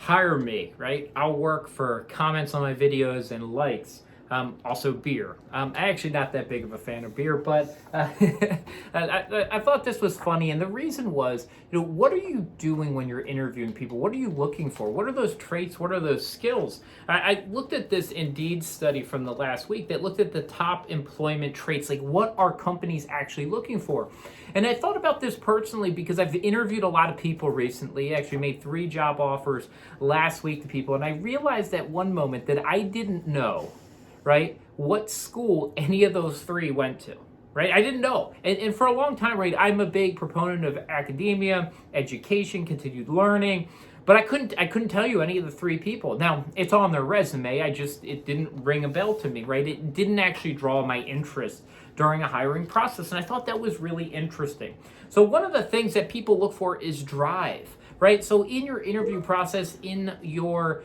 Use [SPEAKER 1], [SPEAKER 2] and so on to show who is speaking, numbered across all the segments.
[SPEAKER 1] hire me, right? I'll work for comments on my videos and likes. Also beer. I'm actually not that big of a fan of beer, but I thought this was funny. And the reason was, what are you doing when you're interviewing people? What are you looking for? What are those traits? What are those skills? I looked at this Indeed study from the last week that looked at the top employment traits, like what are companies actually looking for? And I thought about this personally because I've interviewed a lot of people recently. I actually made 3 job offers last week to people, and I realized at one moment that I didn't know, right, what school any of those 3 went to, right? I didn't know. And for a long time, right, I'm a big proponent of academia, education, continued learning, but I couldn't tell you any of the 3 people. Now, it's on their resume. It didn't ring a bell to me, right? It didn't actually draw my interest during a hiring process, and I thought that was really interesting. So one of the things that people look for is drive, right? So in your interview process, in your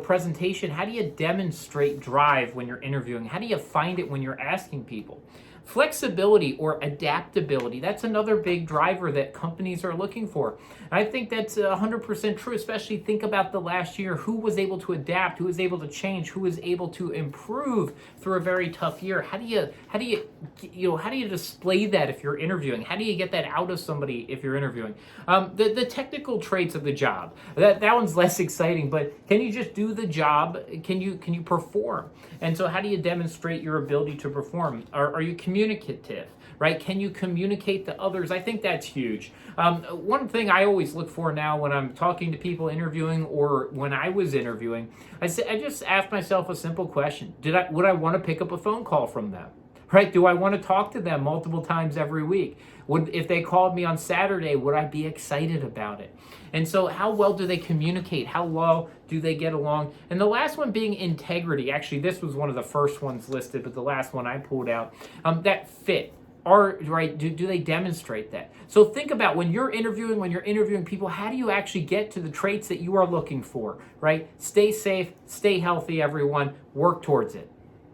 [SPEAKER 1] presentation, how do you demonstrate drive when you're interviewing? How do you find it when you're asking people? Flexibility or adaptability, that's another big driver that companies are looking for. And I think that's 100% true, especially think about the last year. Who was able to adapt? Who was able to change? Who was able to improve through a very tough year? How do you display that if you're interviewing? How do you get that out of somebody if you're interviewing? The technical traits of the job, that one's less exciting, but can you just do the job? Can you perform? And so how do you demonstrate your ability to perform? Are you communicative, right? Can you communicate to others? I think that's huge. One thing I always look for now when I'm talking to people interviewing, or when I was interviewing, I just ask myself a simple question. Would I want to pick up a phone call from them? Right? Do I want to talk to them multiple times every week? If they called me on Saturday, would I be excited about it? And so how well do they communicate? How well do they get along? And the last one being integrity. Actually, this was one of the first ones listed, but the last one I pulled out, that fit. Do they demonstrate that? So think about when you're interviewing people, how do you actually get to the traits that you are looking for, right? Stay safe, stay healthy, everyone. Work towards it.